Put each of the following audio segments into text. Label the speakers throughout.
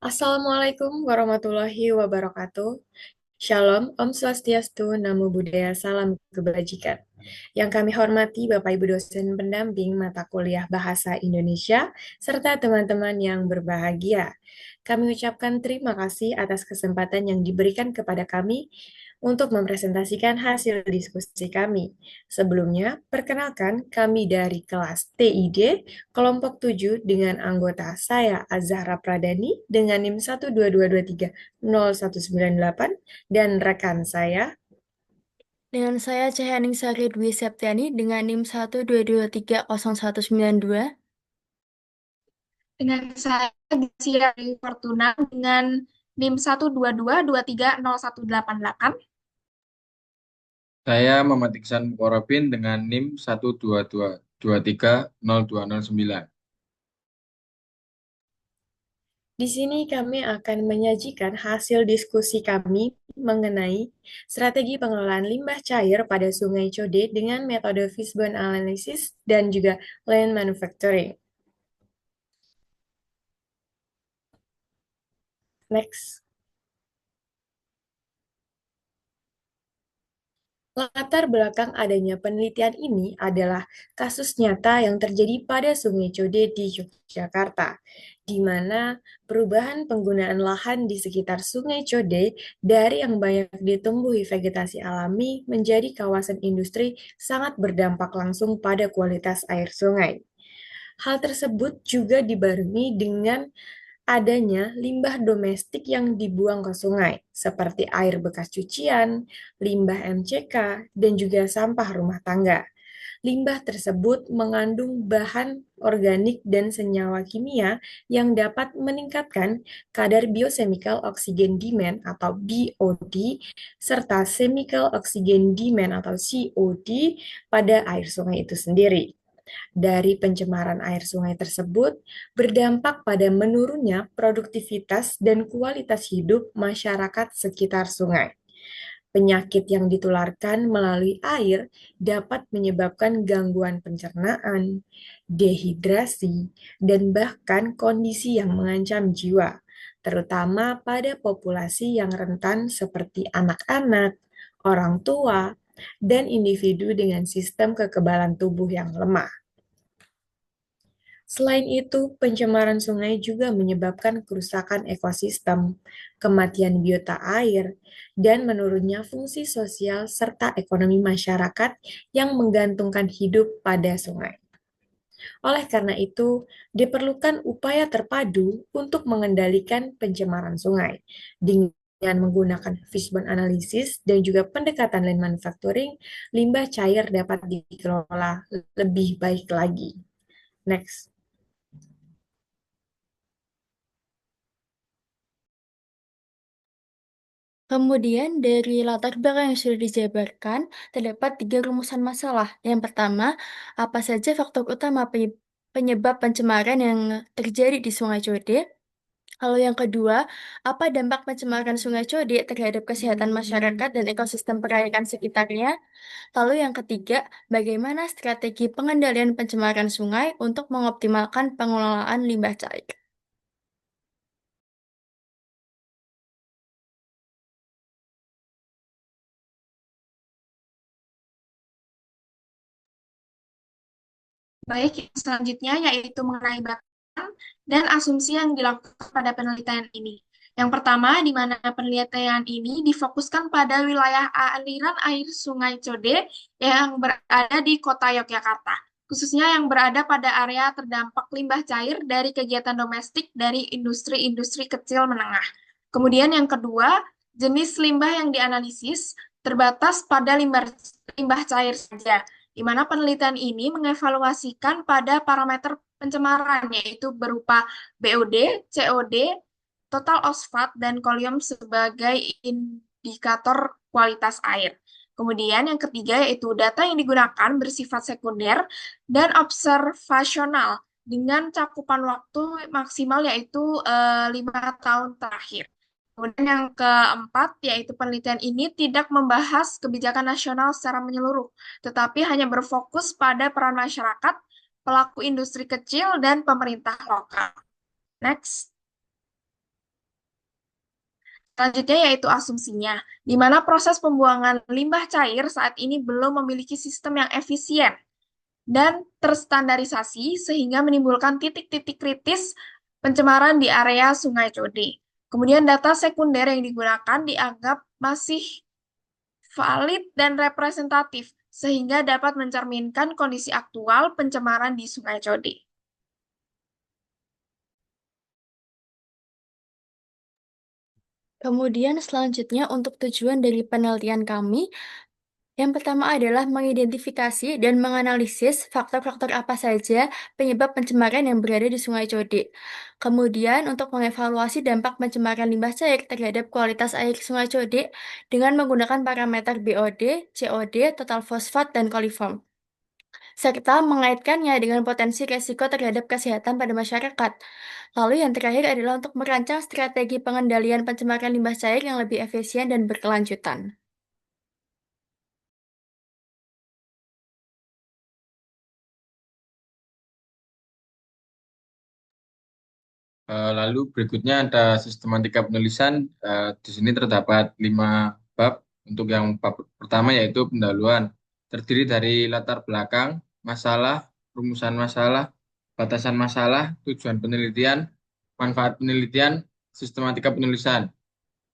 Speaker 1: Assalamualaikum warahmatullahi wabarakatuh. Shalom, Om Swastiastu, Namo Buddhaya, Salam Kebajikan. Yang kami hormati Bapak Ibu dosen pendamping mata kuliah Bahasa Indonesia, serta teman-teman yang berbahagia. Kami ucapkan terima kasih atas kesempatan yang diberikan kepada kami untuk mempresentasikan hasil diskusi kami. Sebelumnya, perkenalkan kami dari kelas TID kelompok 7 dengan anggota saya Azahra Pradani dengan NIM 122230198 dan rekan saya.
Speaker 2: Dengan saya Cahyaning Sari Dwi Septiani dengan NIM 122309192.
Speaker 3: Dengan saya Gracia Fortuna dengan NIM 122230188.
Speaker 4: Saya Muhammad Iksan Mukorobin dengan NIM 122230209.
Speaker 1: Di sini kami akan menyajikan hasil diskusi kami mengenai strategi pengelolaan limbah cair pada Sungai Code dengan metode Fishbone Analysis dan juga Land Manufacturing. Next. Latar belakang adanya penelitian ini adalah kasus nyata yang terjadi pada Sungai Code di Yogyakarta, di mana perubahan penggunaan lahan di sekitar Sungai Code dari yang banyak ditumbuhi vegetasi alami menjadi kawasan industri sangat berdampak langsung pada kualitas air sungai. Hal tersebut juga dibarengi dengan adanya limbah domestik yang dibuang ke sungai, seperti air bekas cucian, limbah MCK, dan juga sampah rumah tangga. Limbah tersebut mengandung bahan organik dan senyawa kimia yang dapat meningkatkan kadar biochemical oxygen demand atau BOD serta chemical oxygen demand atau COD pada air sungai itu sendiri. Dari pencemaran air sungai tersebut berdampak pada menurunnya produktivitas dan kualitas hidup masyarakat sekitar sungai. Penyakit yang ditularkan melalui air dapat menyebabkan gangguan pencernaan, dehidrasi, dan bahkan kondisi yang mengancam jiwa, terutama pada populasi yang rentan seperti anak-anak, orang tua, dan individu dengan sistem kekebalan tubuh yang lemah. Selain itu, pencemaran sungai juga menyebabkan kerusakan ekosistem, kematian biota air, dan menurunnya fungsi sosial serta ekonomi masyarakat yang menggantungkan hidup pada sungai. Oleh karena itu, diperlukan upaya terpadu untuk mengendalikan pencemaran sungai dengan menggunakan fishbone analysis dan juga pendekatan land manufacturing, limbah cair dapat dikelola lebih baik lagi. Next.
Speaker 2: Kemudian dari latar belakang yang sudah dijabarkan, terdapat 3 rumusan masalah. Yang pertama, apa saja faktor utama penyebab pencemaran yang terjadi di Sungai Code? Lalu yang kedua, apa dampak pencemaran Sungai Code terhadap kesehatan masyarakat dan ekosistem perairan sekitarnya? Lalu yang ketiga, bagaimana strategi pengendalian pencemaran sungai untuk mengoptimalkan pengelolaan limbah cair?
Speaker 3: Baik, yang selanjutnya yaitu mengenai batasan dan asumsi yang dilakukan pada penelitian ini. Yang pertama, di mana penelitian ini difokuskan pada wilayah aliran air Sungai Code yang berada di Kota Yogyakarta, khususnya yang berada pada area terdampak limbah cair dari kegiatan domestik dari industri-industri kecil menengah. Kemudian yang kedua, jenis limbah yang dianalisis terbatas pada limbah cair saja, di mana penelitian ini mengevaluasikan pada parameter pencemaran, yaitu berupa BOD, COD, total fosfat, dan kolium sebagai indikator kualitas air. Kemudian yang ketiga yaitu data yang digunakan bersifat sekunder dan observasional dengan cakupan waktu maksimal yaitu 5 tahun terakhir. Kemudian yang keempat, yaitu penelitian ini tidak membahas kebijakan nasional secara menyeluruh, tetapi hanya berfokus pada peran masyarakat, pelaku industri kecil, dan pemerintah lokal. Next. Selanjutnya yaitu asumsinya, di mana proses pembuangan limbah cair saat ini belum memiliki sistem yang efisien dan terstandarisasi sehingga menimbulkan titik-titik kritis pencemaran di area Sungai Code. Kemudian data sekunder yang digunakan dianggap masih valid dan representatif sehingga dapat mencerminkan kondisi aktual pencemaran di Sungai Code.
Speaker 2: Kemudian selanjutnya untuk tujuan dari penelitian kami, yang pertama adalah mengidentifikasi dan menganalisis faktor-faktor apa saja penyebab pencemaran yang berada di Sungai Code. Kemudian untuk mengevaluasi dampak pencemaran limbah cair terhadap kualitas air Sungai Code dengan menggunakan parameter BOD, COD, total fosfat, dan koliform, serta mengaitkannya dengan potensi resiko terhadap kesehatan pada masyarakat. Lalu yang terakhir adalah untuk merancang strategi pengendalian pencemaran limbah cair yang lebih efisien dan berkelanjutan.
Speaker 4: Lalu berikutnya ada sistematika penulisan. Di sini terdapat 5 bab. Untuk yang bab pertama yaitu pendahuluan. Terdiri dari latar belakang, masalah, rumusan masalah, batasan masalah, tujuan penelitian, manfaat penelitian, sistematika penulisan.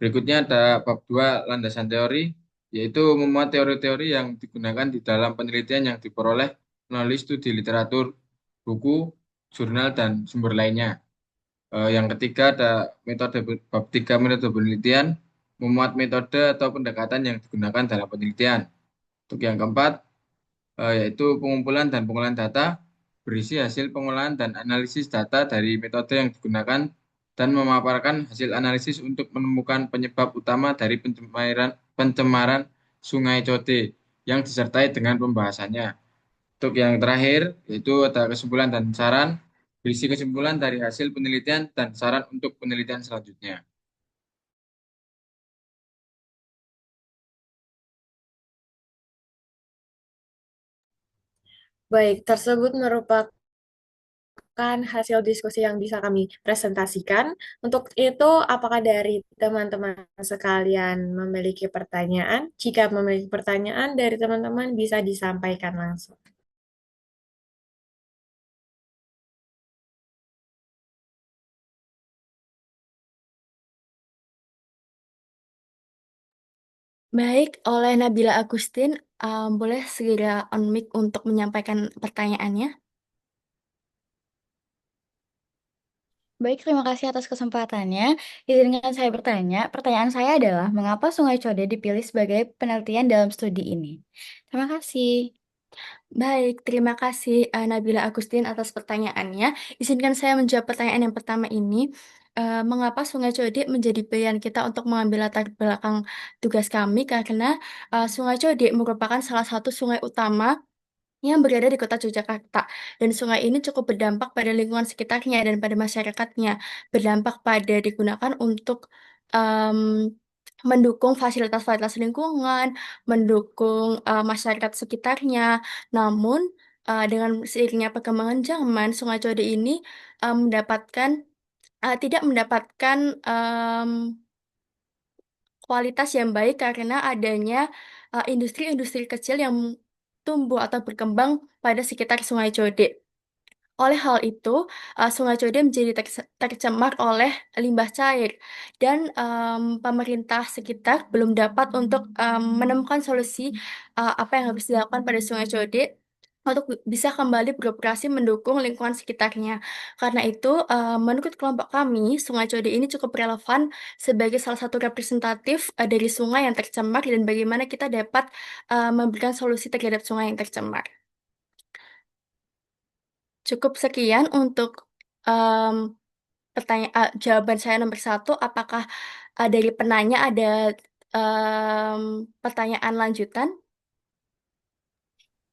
Speaker 4: Berikutnya ada bab 2 landasan teori, yaitu memuat teori-teori yang digunakan di dalam penelitian yang diperoleh melalui studi literatur, buku, jurnal, dan sumber lainnya. Yang ketiga ada metode bab 3 metode penelitian, memuat metode atau pendekatan yang digunakan dalam penelitian. Untuk yang keempat, yaitu pengumpulan dan pengolahan data, berisi hasil pengolahan dan analisis data dari metode yang digunakan dan memaparkan hasil analisis untuk menemukan penyebab utama dari pencemaran Sungai Code yang disertai dengan pembahasannya. Untuk yang terakhir, yaitu ada kesimpulan dan saran, berisi kesimpulan dari hasil penelitian dan saran untuk penelitian selanjutnya.
Speaker 1: Baik, tersebut merupakan hasil diskusi yang bisa kami presentasikan. Untuk itu, apakah dari teman-teman sekalian memiliki pertanyaan? Jika memiliki pertanyaan dari teman-teman bisa disampaikan langsung.
Speaker 2: Baik, oleh Nabila Agustin, boleh segera on mic untuk menyampaikan pertanyaannya.
Speaker 5: Baik, terima kasih atas kesempatannya. Izinkan saya bertanya. Pertanyaan saya adalah, mengapa Sungai Code dipilih sebagai penelitian dalam studi ini? Terima kasih.
Speaker 2: Baik, terima kasih Nabila Agustin atas pertanyaannya. Izinkan saya menjawab pertanyaan yang pertama ini. Mengapa Sungai Code menjadi pilihan kita untuk mengambil latar belakang tugas kami? Karena Sungai Code merupakan salah satu sungai utama yang berada di kota Yogyakarta. Dan sungai ini cukup berdampak pada lingkungan sekitarnya dan pada masyarakatnya. Berdampak pada digunakan untuk em, mendukung fasilitas-fasilitas lingkungan, mendukung masyarakat sekitarnya. Namun, dengan seiringnya perkembangan zaman, Sungai Code ini mendapatkan tidak mendapatkan kualitas yang baik karena adanya industri-industri kecil yang tumbuh atau berkembang pada sekitar Sungai Code. Oleh hal itu, Sungai Code menjadi tercemar oleh limbah cair dan pemerintah sekitar belum dapat untuk menemukan solusi apa yang harus dilakukan pada Sungai Code untuk bisa kembali beroperasi mendukung lingkungan sekitarnya. Karena itu, menurut kelompok kami, Sungai Code ini cukup relevan sebagai salah satu representatif dari sungai yang tercemar dan bagaimana kita dapat memberikan solusi terhadap sungai yang tercemar. Cukup sekian untuk em, jawaban saya nomor satu. Apakah dari penanya ada pertanyaan lanjutan?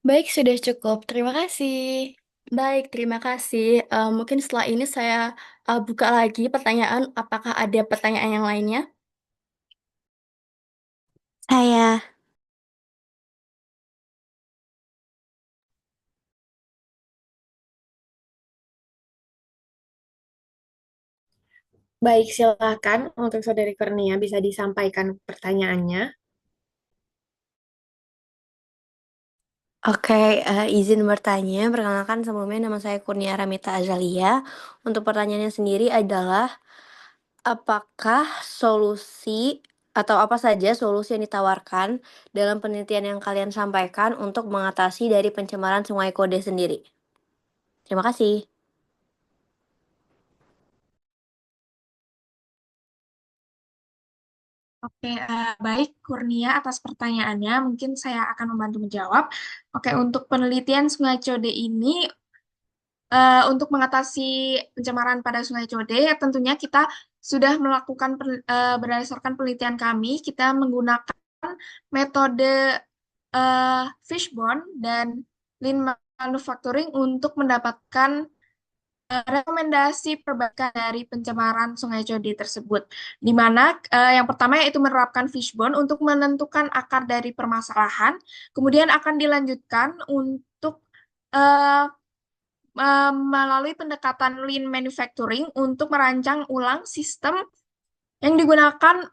Speaker 5: Baik, sudah cukup. Terima kasih.
Speaker 2: Baik, terima kasih. Mungkin setelah ini saya buka lagi pertanyaan. Apakah ada pertanyaan yang lainnya?
Speaker 5: Saya.
Speaker 1: Baik, silakan untuk Saudari Kurnia bisa disampaikan pertanyaannya.
Speaker 6: Oke, izin bertanya. Perkenalkan sebelumnya nama saya Kurnia Ramita Azalia. Untuk pertanyaannya sendiri adalah, apakah solusi atau apa saja solusi yang ditawarkan dalam penelitian yang kalian sampaikan untuk mengatasi dari pencemaran Sungai Kode sendiri? Terima kasih.
Speaker 3: Oke, baik Kurnia atas pertanyaannya. Mungkin saya akan membantu menjawab. Oke, untuk penelitian Sungai Code ini, untuk mengatasi pencemaran pada Sungai Code, tentunya kita sudah melakukan berdasarkan penelitian kami, kita menggunakan metode fishbone dan lean manufacturing untuk mendapatkan rekomendasi perbaikan dari pencemaran Sungai Code tersebut, di mana yang pertama yaitu menerapkan fishbone untuk menentukan akar dari permasalahan, kemudian akan dilanjutkan untuk eh, melalui pendekatan lean manufacturing untuk merancang ulang sistem yang digunakan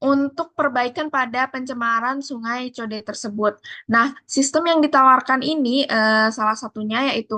Speaker 3: untuk perbaikan pada pencemaran Sungai Code tersebut. Nah, sistem yang ditawarkan ini salah satunya yaitu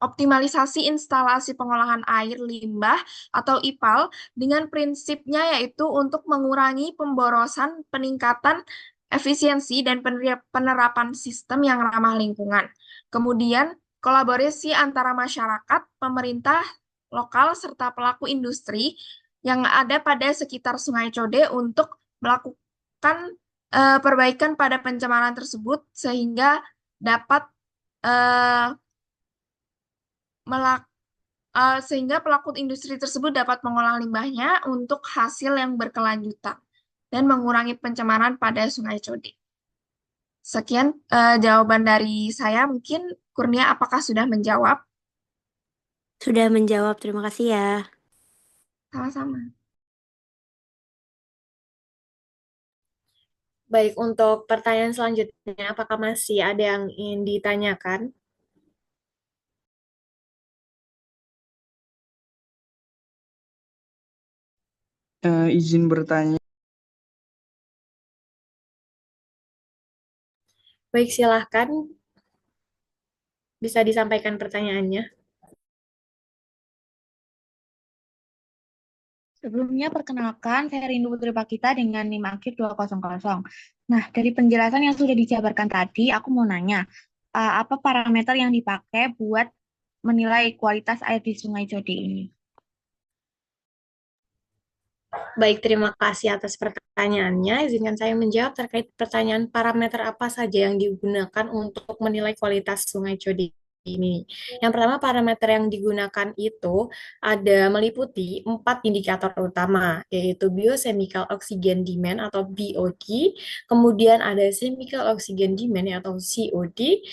Speaker 3: optimalisasi instalasi pengolahan air limbah atau IPAL dengan prinsipnya yaitu untuk mengurangi pemborosan, peningkatan efisiensi dan penerapan sistem yang ramah lingkungan. Kemudian kolaborasi antara masyarakat, pemerintah lokal serta pelaku industri yang ada pada sekitar Sungai Code untuk melakukan perbaikan pada pencemaran tersebut sehingga dapat eh, sehingga pelaku industri tersebut dapat mengolah limbahnya untuk hasil yang berkelanjutan dan mengurangi pencemaran pada Sungai Code. Sekian jawaban dari saya. Mungkin Kurnia, apakah sudah menjawab?
Speaker 6: Sudah menjawab, terima kasih ya.
Speaker 3: Sama-sama.
Speaker 1: Baik, untuk pertanyaan selanjutnya, apakah masih ada yang ingin ditanyakan?
Speaker 7: Izin bertanya.
Speaker 1: Baik, silahkan. Bisa disampaikan pertanyaannya.
Speaker 8: Sebelumnya, perkenalkan, saya Rindu Putri Pakita dengan NIM akhir 200. Nah, dari penjelasan yang sudah dijabarkan tadi, aku mau nanya, apa parameter yang dipakai buat menilai kualitas air di Sungai Code ini?
Speaker 1: Baik, terima kasih atas pertanyaannya. Izinkan saya menjawab terkait pertanyaan parameter apa saja yang digunakan untuk menilai kualitas Sungai Code ini. Yang pertama, parameter yang digunakan itu ada meliputi 4 indikator utama, yaitu Biochemical Oxygen Demand atau BOD, kemudian ada Chemical Oxygen Demand atau COD,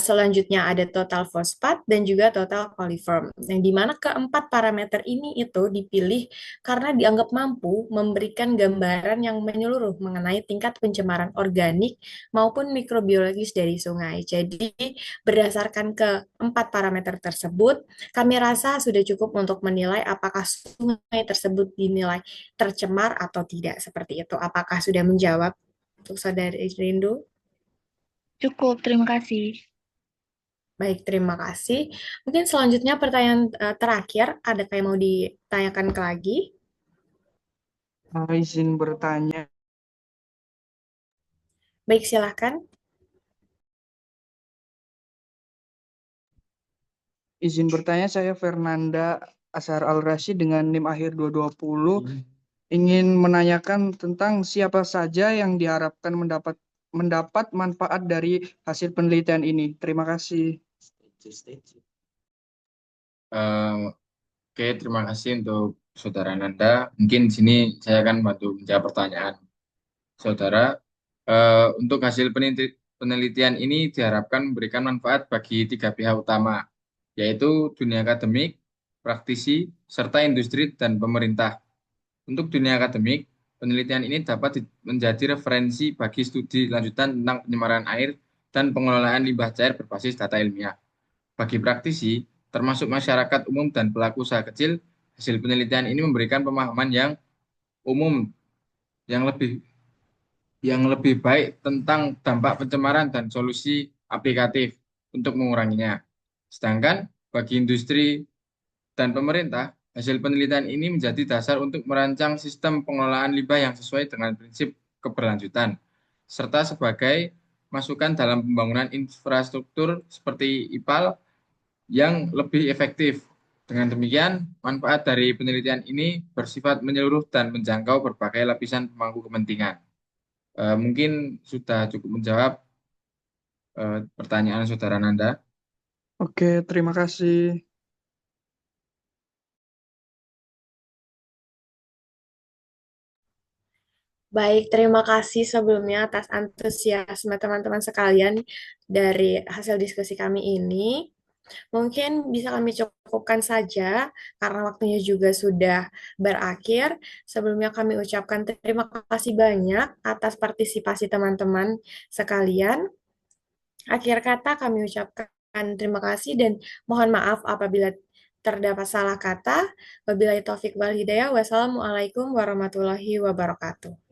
Speaker 1: selanjutnya ada total fosfat dan juga total coliform. Yang dimana keempat parameter ini itu dipilih karena dianggap mampu memberikan gambaran yang menyeluruh mengenai tingkat pencemaran organik maupun mikrobiologis dari sungai. Jadi, berdasarkan keempat parameter tersebut, kami rasa sudah cukup untuk menilai apakah sungai tersebut dinilai tercemar atau tidak. Seperti itu. Apakah sudah menjawab untuk Saudari Rindu?
Speaker 8: Cukup, terima kasih.
Speaker 1: Baik, terima kasih. Mungkin selanjutnya pertanyaan terakhir, ada yang mau ditanyakan lagi?
Speaker 7: Izin bertanya.
Speaker 1: Baik, silahkan.
Speaker 7: Izin bertanya, saya Fernanda Ashar Al-Rasyid dengan NIM akhir 220. Ingin menanyakan tentang siapa saja yang diharapkan mendapat manfaat dari hasil penelitian ini. Terima kasih.
Speaker 4: Oke, terima kasih untuk Saudara Nanda. Mungkin di sini saya akan bantu menjawab pertanyaan Saudara. Untuk hasil penelitian ini diharapkan memberikan manfaat bagi 3 pihak utama, yaitu dunia akademik, praktisi, serta industri dan pemerintah. Untuk dunia akademik, penelitian ini dapat menjadi referensi bagi studi lanjutan tentang pencemaran air dan pengelolaan limbah cair berbasis data ilmiah. Bagi praktisi, termasuk masyarakat umum dan pelaku usaha kecil, Hasil penelitian ini memberikan pemahaman yang umum yang lebih baik tentang dampak pencemaran dan solusi aplikatif untuk menguranginya. Sedangkan bagi industri dan pemerintah, hasil penelitian ini menjadi dasar untuk merancang sistem pengelolaan limbah yang sesuai dengan prinsip keberlanjutan, serta sebagai masukan dalam pembangunan infrastruktur seperti IPAL yang lebih efektif. Dengan demikian, manfaat dari penelitian ini bersifat menyeluruh dan menjangkau berbagai lapisan pemangku kepentingan. Mungkin sudah cukup menjawab pertanyaan Saudara Nanda.
Speaker 7: Oke, terima kasih.
Speaker 1: Baik, terima kasih sebelumnya atas antusiasme teman-teman sekalian dari hasil diskusi kami ini. Mungkin bisa kami cukupkan saja karena waktunya juga sudah berakhir. Sebelumnya kami ucapkan terima kasih banyak atas partisipasi teman-teman sekalian. Akhir kata kami ucapkan terima kasih dan mohon maaf apabila terdapat salah kata. Wabillahi taufik wal hidayah. Wassalamualaikum warahmatullahi wabarakatuh.